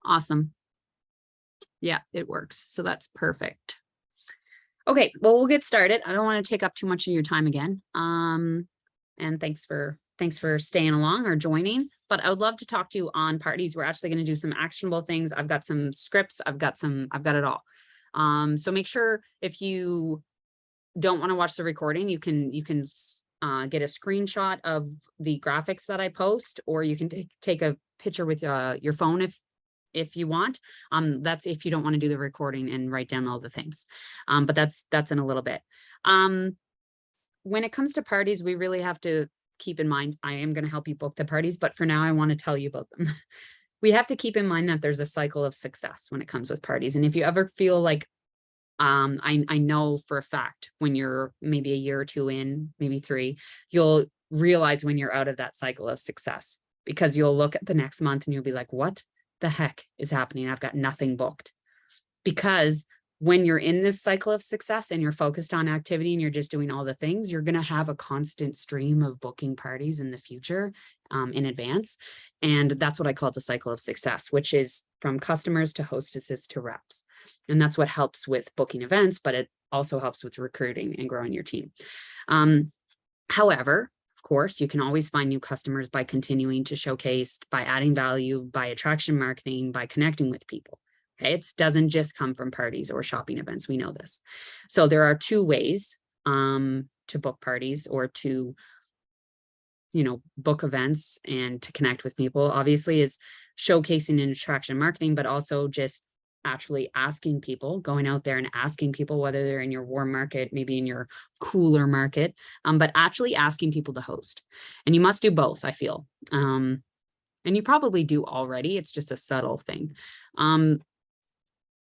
Awesome. Yeah, it works. So that's perfect. Okay, well, we'll get started. I don't want to take up too much of your time again. And thanks for staying along or joining. But I would love to talk to you on parties. We're actually going to do some actionable things. I've got some scripts. I've got it all. So make sure if you don't want to watch the recording, you can get a screenshot of the graphics that I post, or you can take a picture with your phone if you want. That's if you don't want to do the recording and write down all the things. But that's in a little bit. When it comes to parties, we really have to keep in mind, I am going to help you book the parties, but for now, I want to tell you about them. We have to keep in mind that there's a cycle of success when it comes with parties. And if you ever feel like, I know for a fact when you're maybe a year or two in, maybe 3, you'll realize when you're out of that cycle of success, because you'll look at the next month and you'll be like, what the heck is happening? I've got nothing booked. Because when you're in this cycle of success and you're focused on activity and you're just doing all the things, you're going to have a constant stream of booking parties in the future, in advance. And that's what I call the cycle of success, which is from customers to hostesses to reps. And that's what helps with booking events, but it also helps with recruiting and growing your team. However, of course, you can always find new customers by continuing to showcase, by adding value, by attraction marketing, by connecting with people. Okay, it doesn't just come from parties or shopping events. We know this. So there are 2 ways to book parties or to, book events and to connect with people. Obviously, is showcasing and attraction marketing, but also just actually asking people, going out there and asking people, whether they're in your warm market, maybe in your cooler market, but actually asking people to host. And you must do both, I feel. And you probably do already. It's just a subtle thing.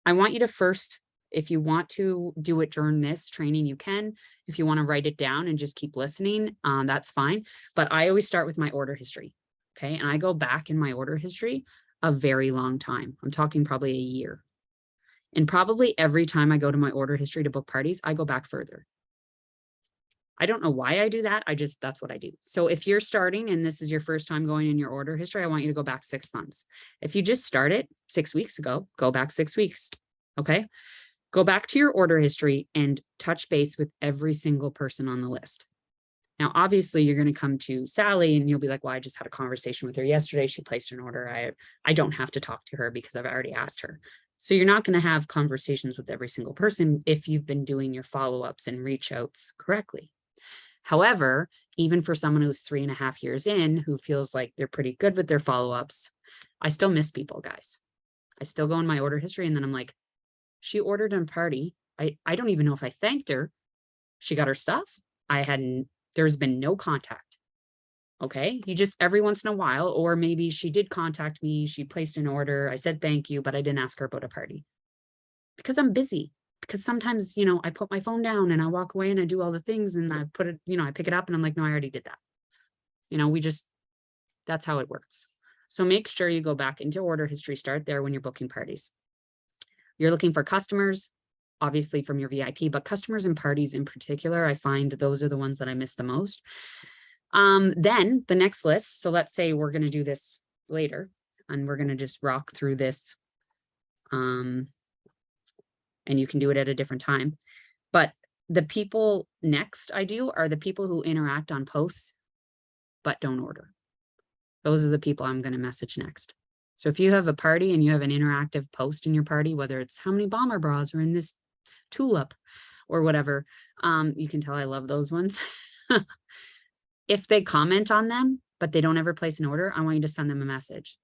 I want you to first, if you want to do it during this training, you can. If you want to write it down and just keep listening, that's fine. But I always start with my order history. Okay. And I go back in my order history a very long time. I'm talking probably a year. And probably every time I go to my order history to book parties, I go back further. I don't know why I do that. That's what I do. So if you're starting and this is your first time going in your order history, I want you to go back 6 months. If you just started 6 weeks ago, go back 6 weeks. Okay. Go back to your order history and touch base with every single person on the list. Now, obviously you're going to come to Sally and you'll be like, well, I just had a conversation with her yesterday. She placed an order. I don't have to talk to her because I've already asked her. So you're not going to have conversations with every single person if you've been doing your follow-ups and reach outs correctly. However, even for someone who's 3.5 years in, who feels like they're pretty good with their follow-ups, I still miss people, guys. I still go in my order history and then I'm like, she ordered a party. I don't even know if I thanked her. She got her stuff. There's been no contact. Okay. You just every once in a while, or maybe she did contact me. She placed an order. I said, thank you, but I didn't ask her about a party because I'm busy. Because sometimes, I put my phone down and I walk away and I do all the things and I put it, I pick it up and I'm like, no, I already did that. That's how it works. So make sure you go back into order history, start there when you're booking parties. You're looking for customers, obviously from your VIP, but customers and parties in particular, I find those are the ones that I miss the most. Then the next list. So let's say we're going to do this later and we're going to just rock through this. And you can do it at a different time. But the people next I do are the people who interact on posts, but don't order. Those are the people I'm going to message next. So if you have a party and you have an interactive post in your party, whether it's how many bomber bras are in this tulip or whatever, you can tell I love those ones. If they comment on them, but they don't ever place an order, I want you to send them a message.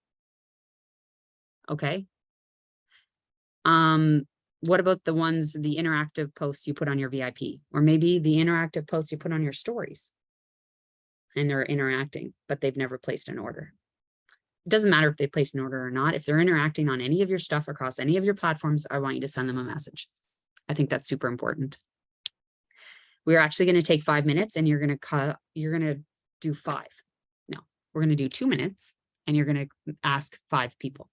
Okay. What about the interactive posts you put on your VIP, or maybe the interactive posts you put on your stories and they're interacting, but they've never placed an order. It doesn't matter if they placed an order or not. If they're interacting on any of your stuff across any of your platforms, I want you to send them a message. I think that's super important. We're actually going to take 5 minutes and you're going to do 5. No, we're going to do 2 minutes and you're going to ask 5 people.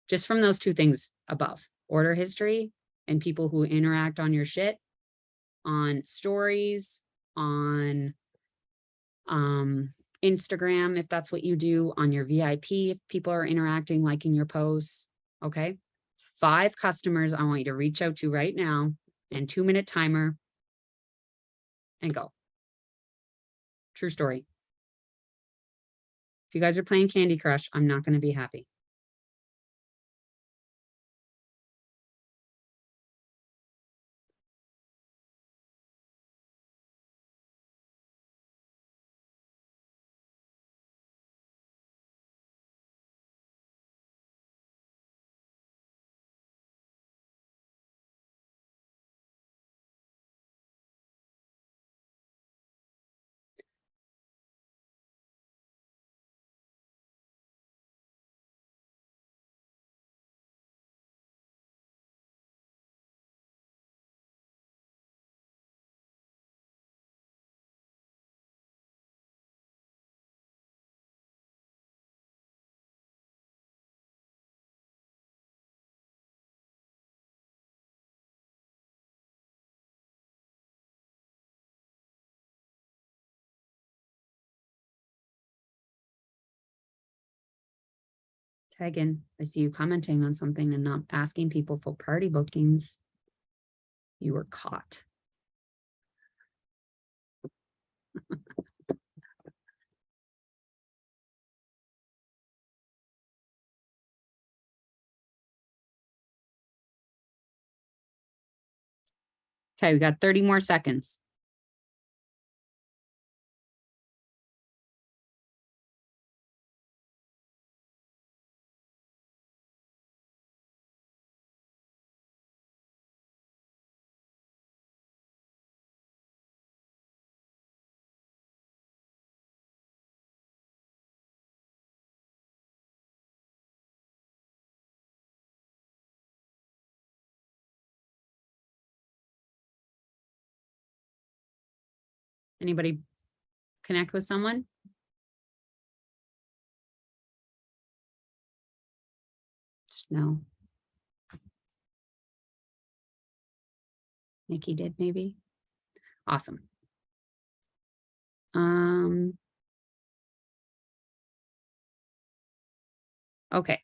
Just from those 2 things above, order history and people who interact on your shit, on stories, on Instagram, if that's what you do, on your VIP, if people are interacting, liking your posts. Okay. 5 customers I want you to reach out to right now, and 2-minute timer, and go. True story. If you guys are playing Candy Crush, I'm not going to be happy. Tegan, I see you commenting on something and not asking people for party bookings. You were caught. Okay, we got 30 more seconds. Anybody connect with someone? Just no. Nikki did, maybe. Awesome. Okay,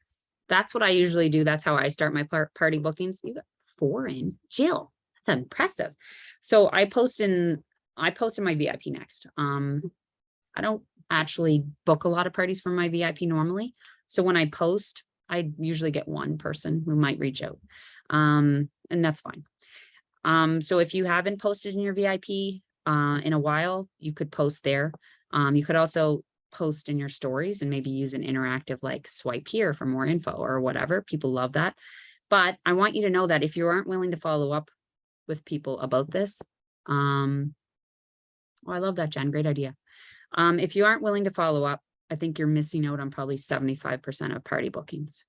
that's what I usually do. That's how I start my party bookings. You got 4 in. Jill, that's impressive. So I post in my VIP next. I don't actually book a lot of parties for my VIP normally. So when I post, I usually get one person who might reach out. And that's fine. So if you haven't posted in your VIP in a while, you could post there. You could also post in your stories and maybe use an interactive like swipe here for more info or whatever. People love that. But I want you to know that if you aren't willing to follow up with people about this, oh, I love that, Jen. Great idea. If you aren't willing to follow up, I think you're missing out on probably 75% of party bookings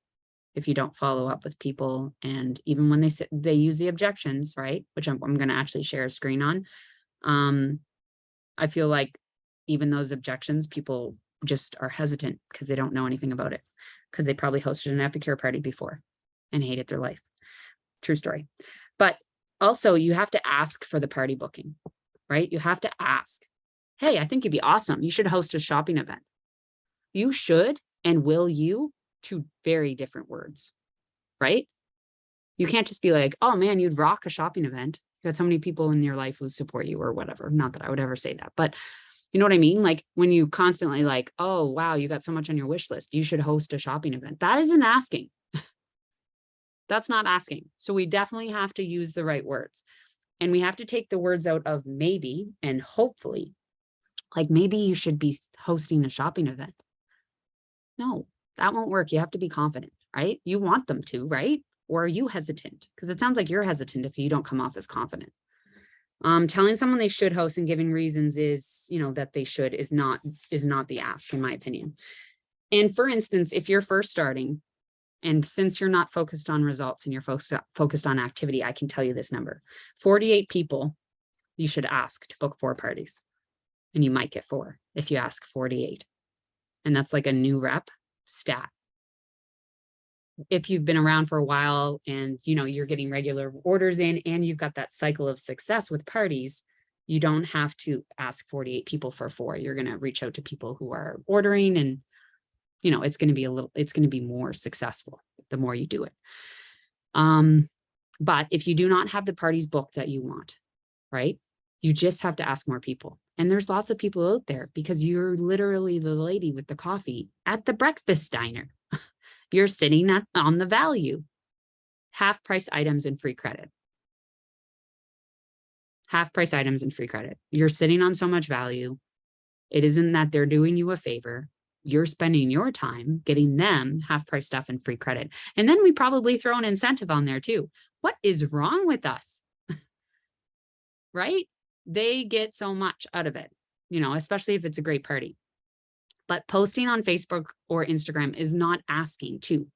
if you don't follow up with people. And even when they use the objections, right, which I'm going to actually share a screen on, I feel like even those objections, people just are hesitant because they don't know anything about it, because they probably hosted an epicure party before and hated their life. True story. But also you have to ask for the party booking, right? You have to ask, hey, I think you'd be awesome. You should host a shopping event. You should and will you, two very different words, right? You can't just be like, oh man, you'd rock a shopping event. You got so many people in your life who support you or whatever. Not that I would ever say that, but you know what I mean? Like when you constantly like, oh, wow, you got so much on your wish list, you should host a shopping event. That isn't asking. That's not asking. So we definitely have to use the right words. And we have to take the words out of maybe and hopefully. Like maybe you should be hosting a shopping event. No, that won't work. You have to be confident, right? You want them to, right? Or are you hesitant? Because it sounds like you're hesitant if you don't come off as confident. Telling someone they should host and giving reasons is, that they should is not the ask, in my opinion. And for instance, if you're first starting, and since you're not focused on results and you're focused on activity, I can tell you this number: 48 people you should ask to book 4 parties. And you might get 4 if you ask 48. And that's like a new rep stat. If you've been around for a while and you're getting regular orders in and you've got that cycle of success with parties, You don't have to ask 48 people for 4. You're going to reach out to people who are ordering, and it's going to be more successful the more you do it. But if you do not have the parties booked that you want, right, you just have to ask more people. And there's lots of people out there, because you're literally the lady with the coffee at the breakfast diner. You're sitting on the value. Half price items and free credit. Half price items and free credit. You're sitting on so much value. It isn't that they're doing you a favor. You're spending your time getting them half price stuff and free credit. And then we probably throw an incentive on there too. What is wrong with us? Right? They get so much out of it, especially if it's a great party. But posting on Facebook or Instagram is not asking to,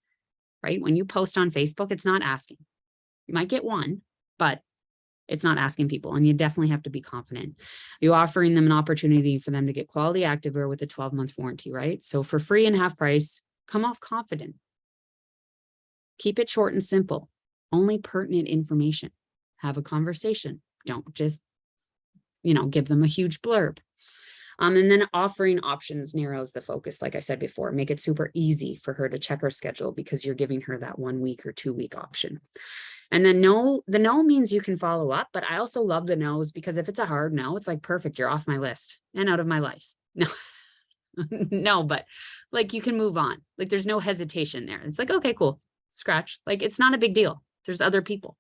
right? When you post on Facebook, it's not asking. You might get one, but it's not asking people. And you definitely have to be confident. You're offering them an opportunity for them to get quality activewear with a 12-month warranty, right? So for free and half price, come off confident. Keep it short and simple. Only pertinent information. Have a conversation. Don't just, give them a huge blurb. And then offering options narrows the focus. Like I said before, make it super easy for her to check her schedule, because you're giving her that 1 week or 2 week option. And then the no means you can follow up, but I also love the no's, because if it's a hard no, it's like, perfect, you're off my list and out of my life. No, no, but like, you can move on. Like, there's no hesitation there. It's like, okay, cool, scratch. Like, it's not a big deal. There's other people.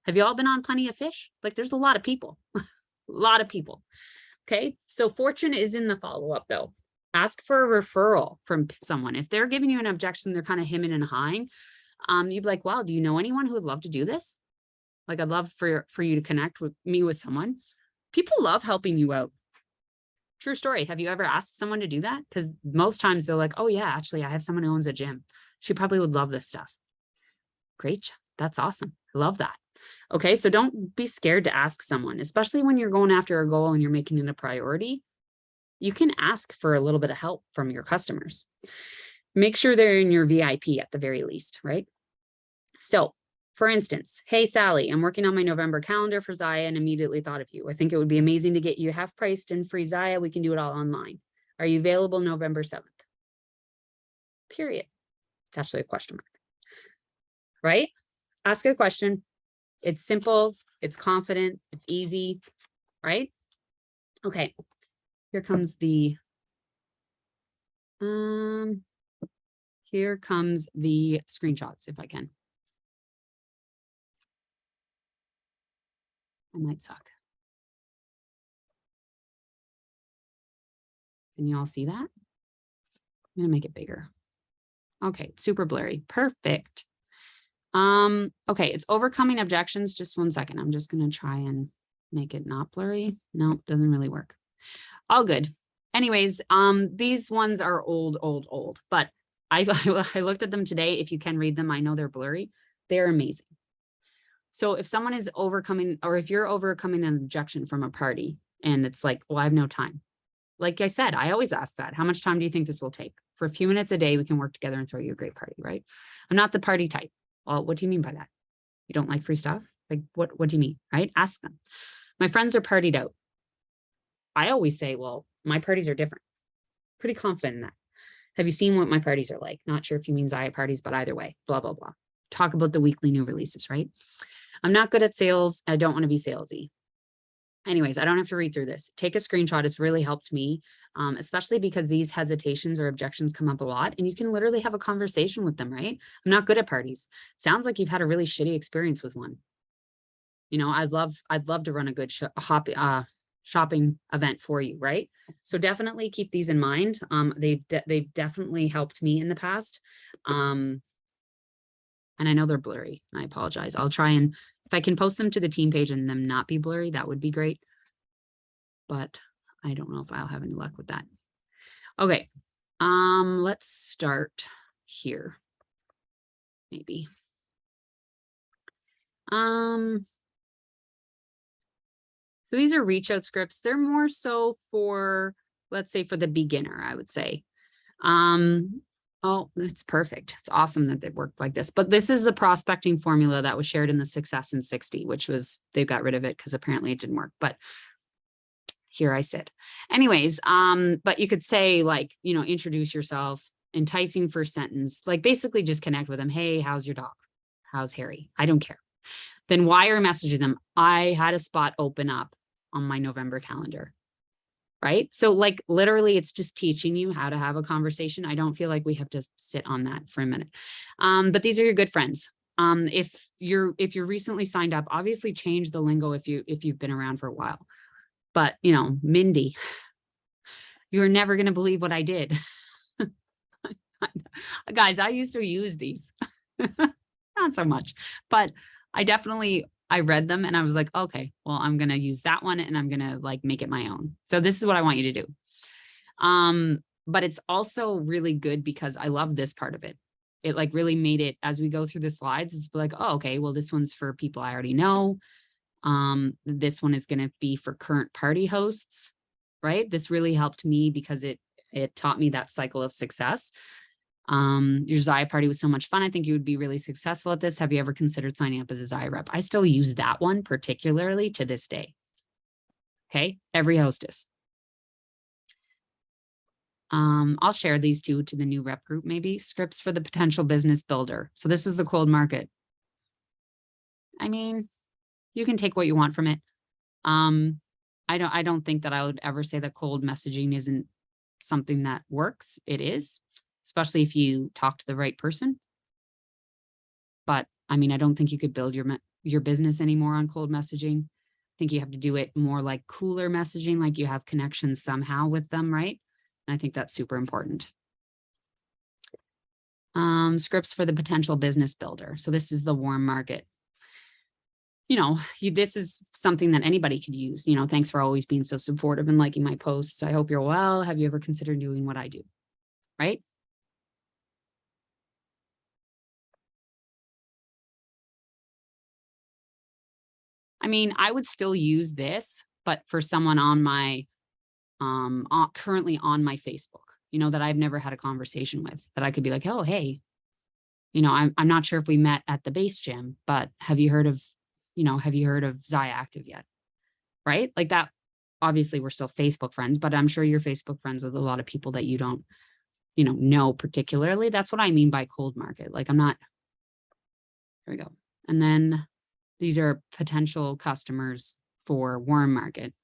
Have you all been on Plenty of Fish? Like, there's a lot of people, a lot of people. Okay. So fortune is in the follow-up though. Ask for a referral from someone. If they're giving you an objection, they're kind of hemming and hawing. You'd be like, wow, do you know anyone who would love to do this? Like, I'd love for you to connect with me with someone. People love helping you out. True story. Have you ever asked someone to do that? Because most times they're like, oh yeah, actually, I have someone who owns a gym. She probably would love this stuff. Great. That's awesome. I love that. Okay. So don't be scared to ask someone, especially when you're going after a goal and you're making it a priority. You can ask for a little bit of help from your customers. Make sure they're in your VIP at the very least, right? So for instance, hey, Sally, I'm working on my November calendar for Zaya and immediately thought of you. I think it would be amazing to get you half priced and free Zaya. We can do it all online. Are you available November 7th? Period. It's actually a question mark, right? Ask a question. It's simple. It's confident. It's easy, right? Okay. Here comes the screenshots, if I can. I might suck. Can you all see that? I'm gonna make it bigger. Okay, super blurry. Perfect. Okay, it's overcoming objections. Just 1 second. I'm just gonna try and make it not blurry. No, doesn't really work. All good. Anyways, these ones are old, but I looked at them today. If you can read them, I know they're blurry. They're amazing. So if someone is overcoming, or if you're overcoming an objection from a party and it's like, well, I have no time. Like I said, I always ask that. How much time do you think this will take? For a few minutes a day, we can work together and throw you a great party, right? I'm not the party type. Well, what do you mean by that? You don't like free stuff? Like, what do you mean, right? Ask them. My friends are partied out. I always say, well, my parties are different. Pretty confident in that. Have you seen what my parties are like? Not sure if you mean Zaya parties, but either way, blah, blah, blah. Talk about the weekly new releases, right? I'm not good at sales. I don't want to be salesy. Anyways, I don't have to read through this. Take a screenshot. It's really helped me, especially because these hesitations or objections come up a lot, and you can literally have a conversation with them, right? I'm not good at parties. Sounds like you've had a really shitty experience with one. I'd love to run a good shopping event for you, right? So definitely keep these in mind. They've definitely helped me in the past. And I know they're blurry. I apologize. I'll try and, if I can post them to the team page and them not be blurry, that would be great. But I don't know if I'll have any luck with that. Okay. Let's start here. Maybe. So these are reach out scripts. They're more so for, let's say, for the beginner, I would say. Oh, that's perfect. It's awesome that they worked like this. But this is the prospecting formula that was shared in the Success in 60, which was, they got rid of it because apparently it didn't work. But here I sit. Anyways, but you could say like, introduce yourself, enticing first sentence, like basically just connect with them. Hey, how's your dog? How's Harry? I don't care. Then wire messaging them. I had a spot open up on my November calendar. Right? So like literally it's just teaching you how to have a conversation. I don't feel like we have to sit on that for a minute. But these are your good friends. If you're recently signed up, obviously change the lingo if you've been around for a while. But Mindy, you're never going to believe what I did. Guys, I used to use these. Not so much, but I read them and I was like, okay, well, I'm going to use that one and I'm going to like make it my own. So this is what I want you to do. But it's also really good because I love this part of it. It like really made it, as we go through the slides, it's like, oh, okay, well, this one's for people I already know. This one is going to be for current party hosts, right? This really helped me because it taught me that cycle of success. Your Zaya party was so much fun. I think you would be really successful at this. Have you ever considered signing up as a Zaya rep? I still use that one particularly to this day. Okay, every hostess. I'll share these two to the new rep group, maybe. Scripts for the potential business builder. So this was the cold market. I mean, you can take what you want from it. I don't think that I would ever say that cold messaging isn't something that works. It is, especially if you talk to the right person. But I mean, I don't think you could build your business anymore on cold messaging. I think you have to do it more like cooler messaging, like you have connections somehow with them, right? And I think that's super important. Scripts for the potential business builder. So this is the warm market. This is something that anybody could use. Thanks for always being so supportive and liking my posts. I hope you're well. Have you ever considered doing what I do? Right? I mean, I would still use this, but for someone on my, currently on my Facebook, that I've never had a conversation with, that I could be like, oh, hey, I'm not sure if we met at the base gym, but have you heard of Zaya Active yet? Right? Like that, obviously we're still Facebook friends, but I'm sure you're Facebook friends with a lot of people that you don't, know particularly. That's what I mean by cold market. Like I'm not, here we go. And then these are potential customers for warm market.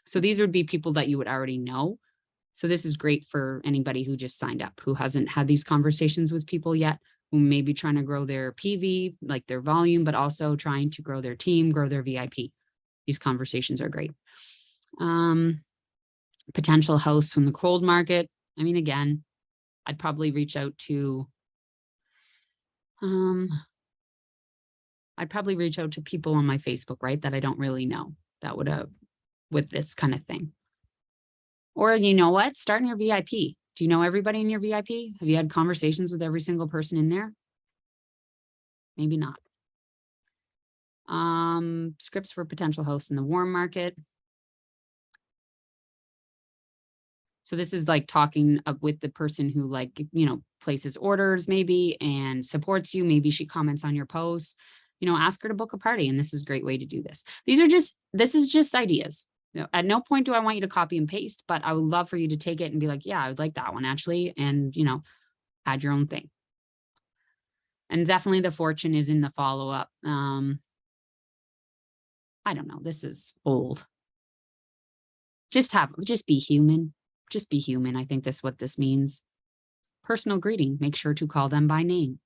So these would be people that you would already know. So this is great for anybody who just signed up, who hasn't had these conversations with people yet, who may be trying to grow their PV, like their volume, but also trying to grow their team, grow their VIP. These conversations are great. Potential hosts from the cold market. I mean, again, I'd probably reach out to, people on my Facebook, right? That I don't really know that would have with this kind of thing. Or you know what? Start in your VIP. Do you know everybody in your VIP? Have you had conversations with every single person in there? Maybe not. Scripts for potential hosts in the warm market. So this is like talking with the person who places orders maybe and supports you. Maybe she comments on your posts, ask her to book a party. And this is a great way to do this. This is just ideas. At no point do I want you to copy and paste, but I would love for you to take it and be like, yeah, I would like that one actually. And, add your own thing. And definitely the fortune is in the follow-up. I don't know. This is old. Just be human. Just be human. I think that's what this means. Personal greeting. Make sure to call them by name.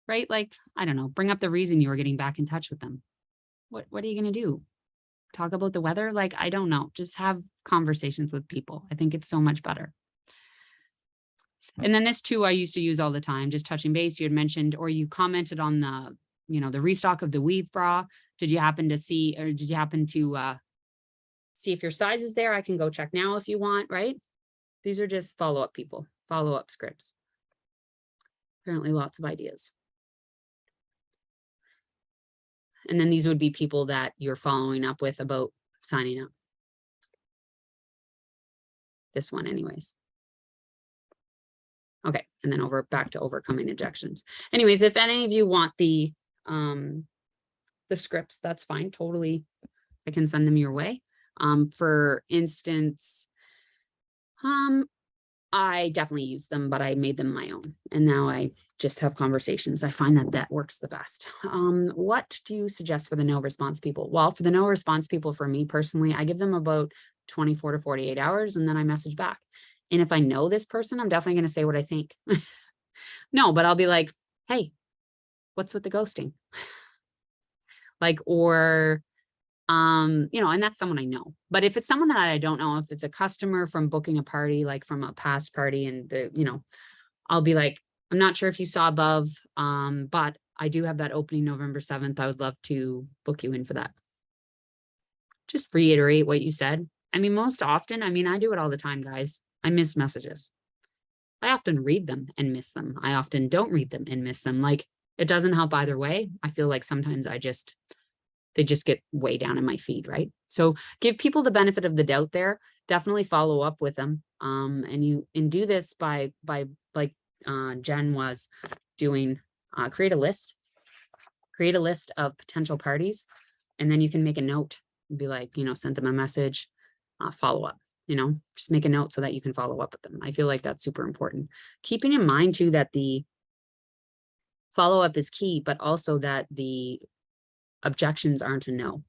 Right? Like, I don't know. Bring up the reason you were getting back in touch with them. What are you going to do? Talk about the weather? Like, I don't know. Just have conversations with people. I think it's so much better. And then this too, I used to use all the time, just touching base. You had mentioned, or you commented on the restock of the weave bra. Did you happen to see, or did you happen to see if your size is there? I can go check now if you want, right? These are just follow-up people, follow-up scripts. Apparently lots of ideas. And then these would be people that you're following up with about signing up. This one anyways. Okay, and then back to overcoming objections. Anyways, if any of you want the the scripts, that's fine. Totally. I can send them your way. For instance, I definitely use them, but I made them my own. And now I just have conversations. I find that that works the best. What do you suggest for the no response people? Well, for the no response people, for me personally, I give them about 24 to 48 hours and then I message back. And if I know this person, I'm definitely going to say what I think. No, but I'll be like, hey, what's with the ghosting? Like, or you know, and that's someone I know. But if it's someone that I don't know, if it's a customer from booking a party, like from a past party, and the, you know, I'll be like, I'm not sure if you saw above, but I do have that opening November 7th. I would love to book you in for that. Just reiterate what you said. I mean, most often, I mean, I do it all the time, guys. I miss messages. I often read them and miss them. I often don't read them and miss them. Like, it doesn't help either way. I feel like sometimes they just get way down in my feed, right? So give people the benefit of the doubt there. Definitely follow up with them. And do this by like Jen was doing, create a list of potential parties, and then you can make a note and be like, you know, send them a message, follow up, you know, just make a note so that you can follow up with them. I feel like that's super important. Keeping in mind too, that the follow up is key, but also that the objections aren't a no,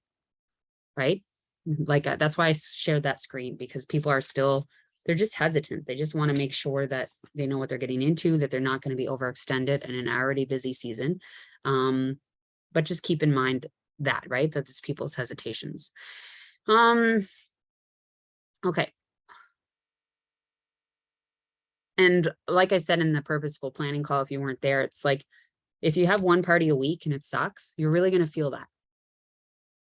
right? Like that's why I shared that screen, because people are still, they're just hesitant. They just want to make sure that they know what they're getting into, that they're not going to be overextended in an already busy season. But just keep in mind that, right? That it's people's hesitations. Okay. And like I said in the purposeful planning call, if you weren't there, it's like, if you have one party a week and it sucks, you're really going to feel that,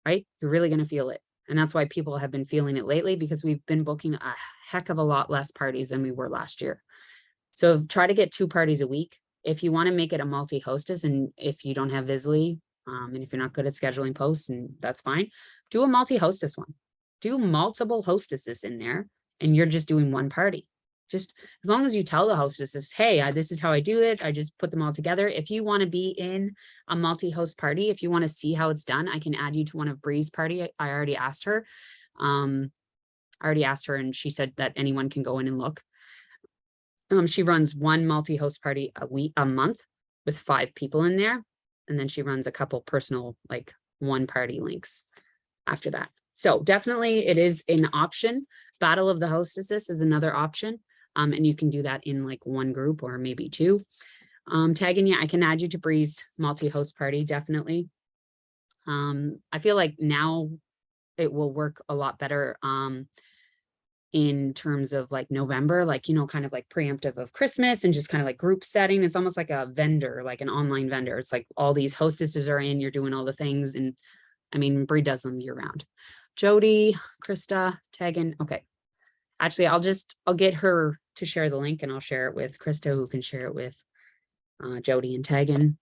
right? You're really going to feel it. And that's why people have been feeling it lately, because we've been booking a heck of a lot less parties than we were last year. So try to get 2 parties a week. If you want to make it a multi-hostess, and if you don't have Visly, and if you're not good at scheduling posts, and that's fine, do a multi-hostess one. Do multiple hostesses in there, and you're just doing one party. Just as long as you tell the hostesses, hey, this is how I do it. I just put them all together. If you want to be in a multi-host party, if you want to see how it's done, I can add you to one of Bree's party. I already asked her. And she said that anyone can go in and look. She runs one multi-host party a month with 5 people in there. And then she runs a couple personal, like, one party links after that. So definitely it is an option. Battle of the Hostesses is another option. And you can do that in like one group or maybe 2. Tagging you, I can add you to Bree's multi-host party, definitely. I feel like now it will work a lot better in terms of like November, like, you know, kind of like preemptive of Christmas and just kind of like group setting. It's almost like a vendor, like an online vendor. It's like all these hostesses are in, you're doing all the things. And I mean, Bree does them year round. Jody, Krista, Tegan. Okay. Actually, I'll get her to share the link, and I'll share it with Krista, who can share it with Jody and Tegan.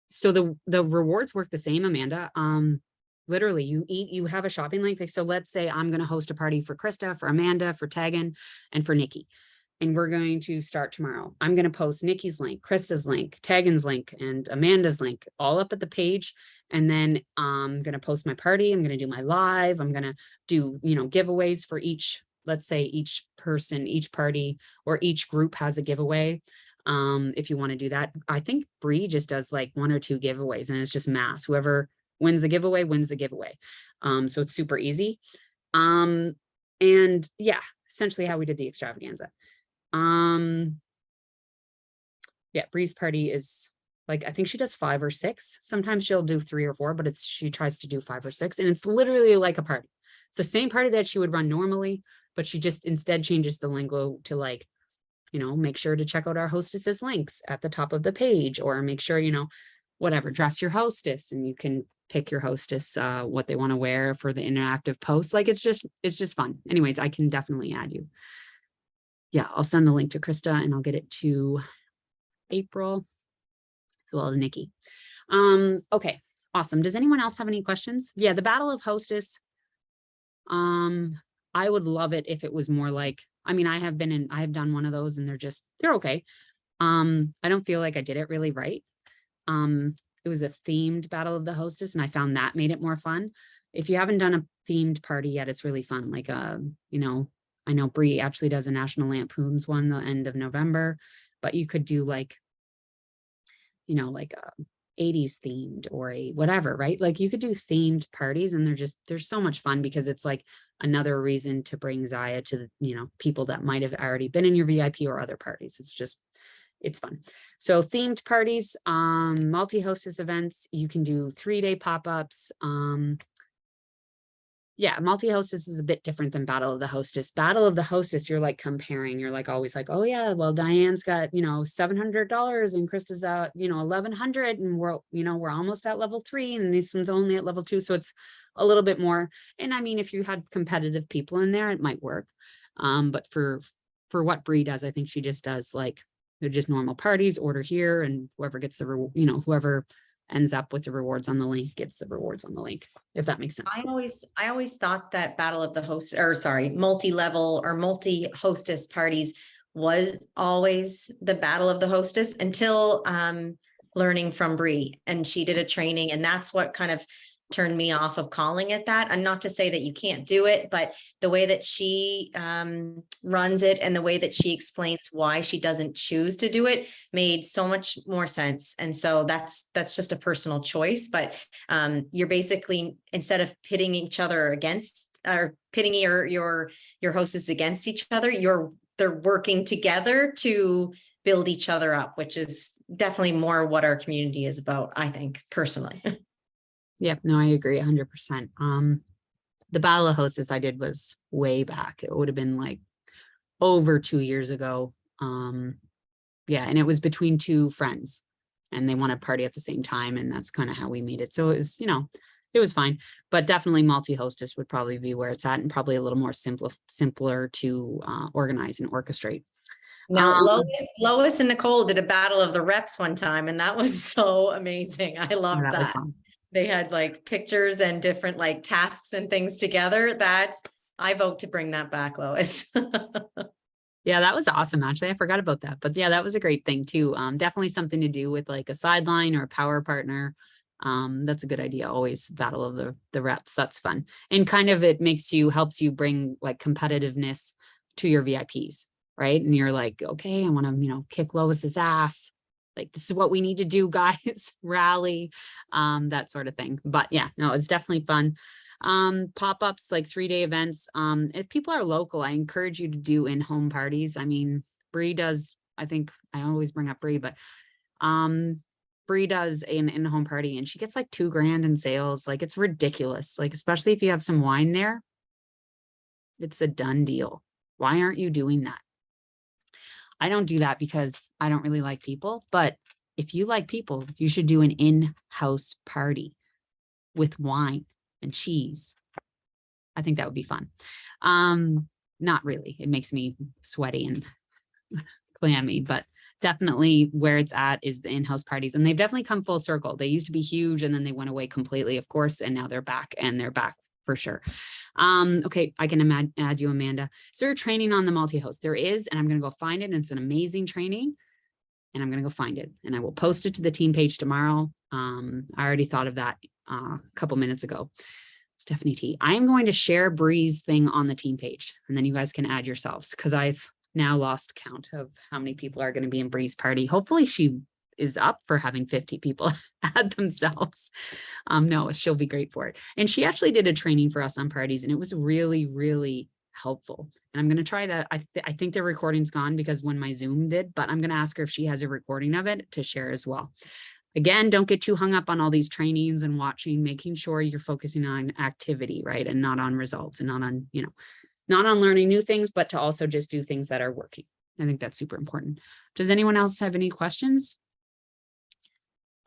So the rewards work the same, Amanda. Literally, you have a shopping link. So let's say I'm going to host a party for Krista, for Amanda, for Tegan, and for Nikki. And we're going to start tomorrow. I'm going to post Nikki's link, Krista's link, Tegan's link, and Amanda's link all up at the page. And then I'm going to post my party. I'm going to do my live. I'm going to do, you know, giveaways for each, let's say each person, each party, or each group has a giveaway. If you want to do that, I think Bree just does like 1 or 2 giveaways, and it's just mass. Whoever wins the giveaway wins the giveaway. So it's super easy. And yeah, essentially how we did the extravaganza. Yeah, Bree's party is like, I think she does 5 or 6. Sometimes she'll do 3 or 4, but she tries to do 5 or 6, and it's literally like a party. It's the same party that she would run normally, but she just instead changes the lingo to like, you know, make sure to check out our hostesses links at the top of the page, or make sure, you know, whatever, dress your hostess, and you can pick your hostess what they want to wear for the interactive posts. Like, it's just fun. Anyways, I can definitely add you. Yeah, I'll send the link to Krista, and I'll get it to April as well as Nikki. Okay, awesome. Does anyone else have any questions? Yeah, the Battle of Hostess. I would love it if it was more like, I mean, I have done one of those, and they're okay. I don't feel like I did it really right. it was a themed Battle of the Hostess, and I found that made it more fun. If you haven't done a themed party yet, it's really fun. Like, you know, I know Bree actually does a National Lampoon's one the end of November, but you could do like, you know, like a 80s themed or a whatever, right? Like you could do themed parties, and they're so much fun because it's like another reason to bring Zaya to, you know, people that might have already been in your VIP or other parties. It's fun. So themed parties, multi-hostess events, you can do 3-day pop-ups. Yeah, multi-hostess is a bit different than Battle of the Hostess. Battle of the Hostess, you're like comparing. You're like always like, oh yeah, well, Diane's got, you know, $700 and Krista's at, you know, 1,100, and we're almost at level 3, and this one's only at level 2. So it's a little bit more. And I mean, if you had competitive people in there, it might work. But for what Bree does, I think she just does like, they're just normal parties, order here, and whoever gets the, you know, whoever ends up with the rewards on the link gets the rewards on the link, if that makes sense. I always thought that Battle of the Host, or sorry, multi-level or multi-hostess parties was always the Battle of the Hostess until learning from Bree, and she did a training, and that's what kind of turned me off of calling it that. And not to say that you can't do it, but the way that she runs it and the way that she explains why she doesn't choose to do it made so much more sense. And so that's just a personal choice. But you're basically, instead of pitting each other against, or pitting your hostess against each other, they're working together to build each other up, which is definitely more what our community is about, I think, personally. Yep, no, I agree 100%. The Battle of Hostess I did was way back. It would have been like over 2 years ago. Yeah, and it was between two friends, and they want to party at the same time, and that's kind of how we made it. So it was, you know, it was fine, but definitely multi-hostess would probably be where it's at, and probably a little more simpler to organize and orchestrate. Now, Lois and Nicole did a Battle of the Reps one time, and that was so amazing. I loved that was that. fun. They had like pictures and different like tasks and things together. That I vote to bring that back, Lois. Yeah, that was awesome. Actually, I forgot about that. But yeah, that was a great thing too. Definitely something to do with like a sideline or a power partner. That's a good idea. Always Battle of the Reps. That's fun. And kind of it helps you bring like competitiveness to your VIPs, right? And you're like, okay, I want to, you know, kick Lois's ass. Like, this is what we need to do, guys. Rally, that sort of thing. But yeah, no, it's definitely fun. Pop-ups, like 3-day events. If people are local, I encourage you to do in-home parties. I mean, Bree does, I think I always bring up Bree, but Bree does an in-home party, and she gets like $2,000 in sales. Like, it's ridiculous. Like, especially if you have some wine there, it's a done deal. Why aren't you doing that? I don't do that because I don't really like people, but if you like people, you should do an in-house party with wine and cheese. I think that would be fun. Not really. It makes me sweaty and clammy, but definitely where it's at is the in-house parties. And they've definitely come full circle. They used to be huge, and then they went away completely, of course, and now they're back, and they're back for sure. Okay, I can add you, Amanda. Is there a training on the multi-host? There is, and I'm going to go find it. And it's an amazing training, and I'm going to go find it, and I will post it to the team page tomorrow. I already thought of that a couple minutes ago. Stephanie T. I am going to share Bree's thing on the team page, and then you guys can add yourselves, because I've now lost count of how many people are going to be in Bree's party. Hopefully she is up for having 50 people add themselves. No, she'll be great for it. And she actually did a training for us on parties, and it was really, really helpful. And I'm going to try that. I think the recording's gone because when my Zoom did, but I'm going to ask her if she has a recording of it to share as well. Again, don't get too hung up on all these trainings and watching, making sure you're focusing on activity, right? And not on results, and not on, you know, not on learning new things, but to also just do things that are working. I think that's super important. Does anyone else have any questions?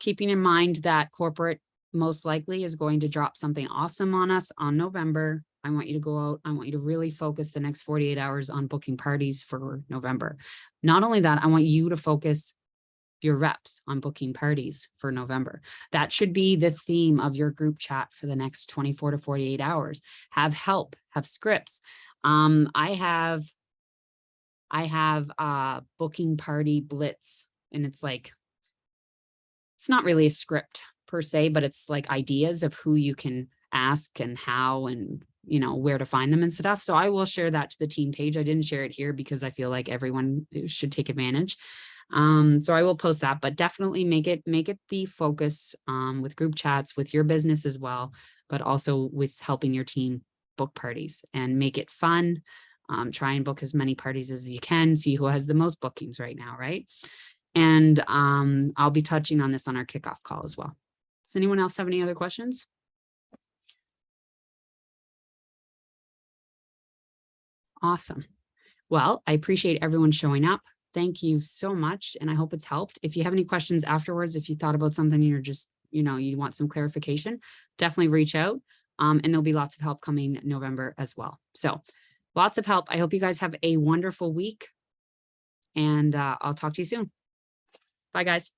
Keeping in mind that corporate most likely is going to drop something awesome on us on November. I want you to go out. I want you to really focus the next 48 hours on booking parties for November. Not only that, I want you to focus your reps on booking parties for November. That should be the theme of your group chat for the next 24 to 48 hours. Have help, have scripts. I have booking party blitz, and it's like, it's not really a script, per se, but it's like ideas of who you can ask and how and, you know, where to find them and stuff. So I will share that to the team page. I didn't share it here because I feel like everyone should take advantage. So I will post that, but definitely make it the focus with group chats, with your business as well, but also with helping your team book parties and make it fun. Try and book as many parties as you can, see who has the most bookings right now, right? And I'll be touching on this on our kickoff call as well. Does anyone else have any other questions? Awesome. Well, I appreciate everyone showing up. Thank you so much. And I hope it's helped. If you have any questions afterwards, if you thought about something and you're just, you know, you want some clarification, definitely reach out. And there'll be lots of help coming November as well. So lots of help. I hope you guys have a wonderful week. And I'll talk to you soon. Bye, guys.